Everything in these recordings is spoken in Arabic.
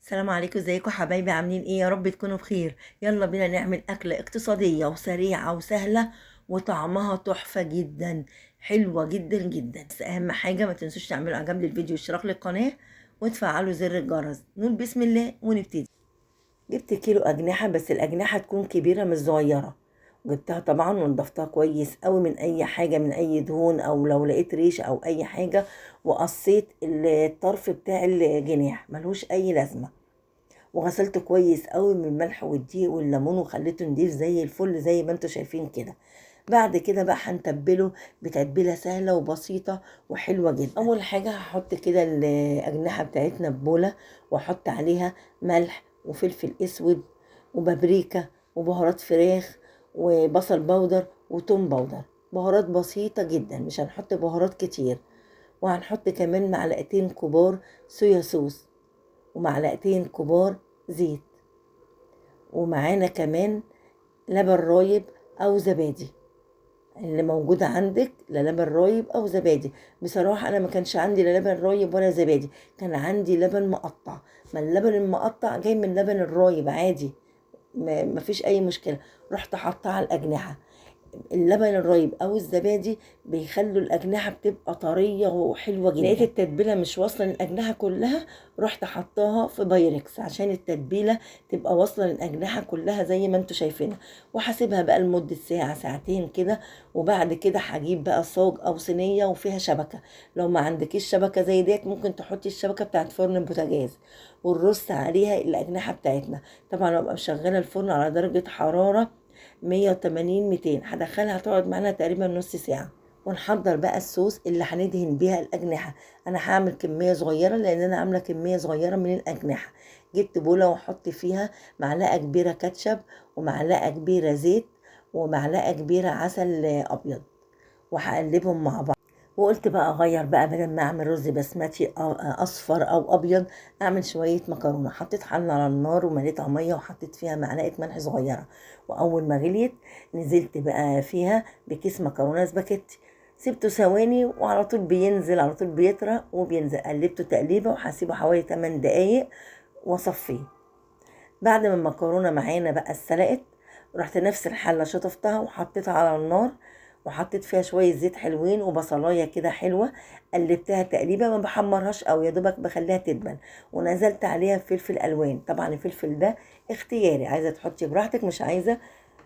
السلام عليكم، ازيكم حبايبي؟ عاملين ايه؟ يا رب تكونوا بخير. يلا بينا نعمل اكله اقتصاديه وسريعه وسهله وطعمها تحفه جدا، حلوه جدا جدا. بس اهم حاجه ما تنسوش تعملوا اعجاب للفيديو واشتراك للقناه وتفعلوا زر الجرس. نقول بسم الله ونبتدي. جبت كيلو اجنحه، بس الاجنحه تكون كبيره مش صغيره. جبتها طبعا ونضفتها كويس قوي من اي حاجه، من اي دهون او لو لقيت ريش او اي حاجه. وقصيت الطرف بتاع الجناح، ملهوش اي لازمه. وغسلته كويس قوي من الملح والدقيق والليمون وخليته نضيف زي الفل زي ما انتوا شايفين كده. بعد كده بقى هنتبله بتتبيله سهله وبسيطه وحلوه جدا. اول حاجه هحط كده الاجنحه بتاعتنا ببوله، واحط عليها ملح وفلفل اسود وبابريكا وبهارات فراخ وبصل بودر وتوم بودر. بهارات بسيطه جدا، مش هنحط بهارات كتير. وهنحط كمان معلقتين كبار صويا صوص ومعلقتين كبار زيت. ومعانا كمان لبن رايب او زبادي، اللي موجودة عندك، لا لبن رايب او زبادي. بصراحة انا ما كانش عندي لا لبن رايب ولا زبادي، كان عندي لبن مقطع. ما اللبن المقطع جاي من اللبن الرايب عادي، ما فيش اي مشكلة. رحت حاطاه على الاجنحة. اللبن الرايب او الزبادي بيخلوا الاجنحه بتبقى طريه وحلوه جدا. لقيت التتبيله مش واصله للاجنحه كلها، رحت حطاها في بايركس عشان التتبيله تبقى واصله للاجنحه كلها زي ما انتوا شايفينها. وهسيبها بقى لمده ساعه ساعتين كده. وبعد كده هجيب بقى صاج او صينيه وفيها شبكه. لو ما عندكيش شبكه زي ديت ممكن تحطي الشبكه بتاعت فرن البوتاجاز ونرص عليها الاجنحه بتاعتنا. طبعا ابقى مشغله الفرن على درجه حراره 180 200. هدخلها تقعد معانا تقريبا نص ساعة. ونحضر بقى الصوص اللي هندهن بيها الأجنحة. أنا هعمل كمية صغيرة لأن أنا عاملة كمية صغيرة من الأجنحة. جبت بولة وأحط فيها معلقة كبيرة كاتشب ومعلقة كبيرة زيت ومعلقة كبيرة عسل أبيض، وهقلبهم مع بعض. وقلت بقى اغير بقى، بدل ما اعمل رز بسمتي اصفر او ابيض، اعمل شويه مكرونه. حطيت حله على النار ومليتها ميه وحطيت فيها معلقه ملح صغيره. واول ما غليت نزلت بقى فيها بكيس مكرونه سباكيتي. سبته ثواني وعلى طول بينزل، على طول بيطرى وبينزل. قلبته تقليبه وهسيبه حوالي 8 دقايق واصفيه. بعد ما المكرونه معانا بقى اتسلقت، رحت نفس الحله شطفتها وحطيتها على النار. وحطيت فيها شويه زيت حلوين وبصلايه كده حلوه. قلبتها تقريبا، ما بحمرهاش قوي، يا دوبك بخليها تدبل. ونزلت عليها فلفل الوان. طبعا الفلفل ده اختياري، عايزه تحطي براحتك، مش عايزه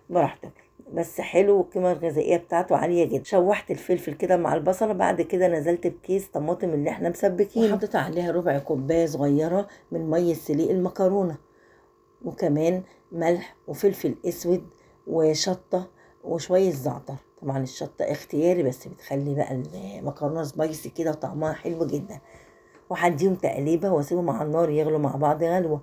براحتك. بس حلو، والقيمه الغذائيه بتاعته عاليه جدا. شوحت الفلفل كده مع البصله. بعد كده نزلت بكيس طماطم اللي احنا مسبكينه، وحطيت عليها ربع كوبايه صغيره من ميه سليق المكرونه. وكمان ملح وفلفل اسود وشطه وشويه زعتر. طبعا الشطه اختياري، بس بتخلي بقى المكرونه سبايسي كده وطعمها حلو جدا. وهديهم تقليبه واسيبهم على النار يغلوا مع بعض غلوه.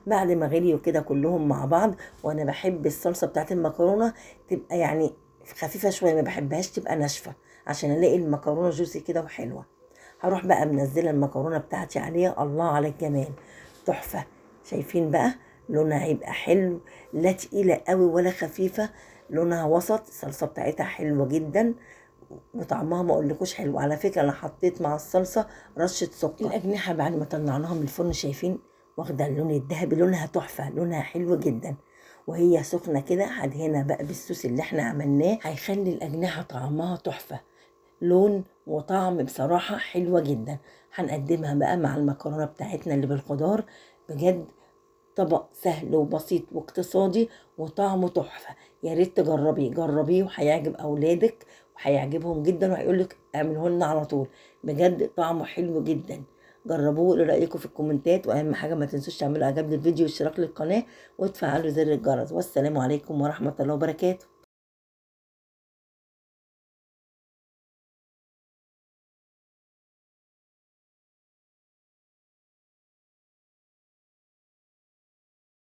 بعد ما غليوا كده كلهم مع بعض، وانا بحب الصلصه بتاعت المكرونه تبقى يعني خفيفه شويه، ما بحبهاش تبقى ناشفه عشان الاقي المكرونه جوسي كده وحلوه. هروح بقى منزله المكرونه بتاعتي عليها. الله على الجمال، تحفه. شايفين بقى لونها هيبقى حلو، لا تقيله قوي ولا خفيفه، لونها وسط. الصلصه بتاعتها حلوه جدا وطعمها ما اقولكوش حلو. على فكره انا حطيت مع الصلصه رشه سكر. الاجنحه بعد ما طلعناها من الفرن شايفين واخده اللون الذهبي، لونها تحفه، لونها حلو جدا. وهي سخنه كده هدهنها بقى بالصوص اللي احنا عملناه، هيخلي الاجنحه طعمها تحفه، لون وطعم بصراحة حلوة جدا. هنقدمها بقى مع المكرونة بتاعتنا اللي بالخضار. بجد طبق سهل وبسيط واقتصادي وطعمه تحفة. يا ريت تجربيه، جربيه وهيعجب أولادك وهيعجبهم جدا، وهيقولك اعمله لنا على طول. بجد طعمه حلو جدا. جربوه وقولوا رأيكم في الكومنتات. وأهم حاجة ما تنسوش تعملوا إعجاب للفيديو واشتراك للقناة وتفعلوا زر الجرس. والسلام عليكم ورحمة الله وبركاته.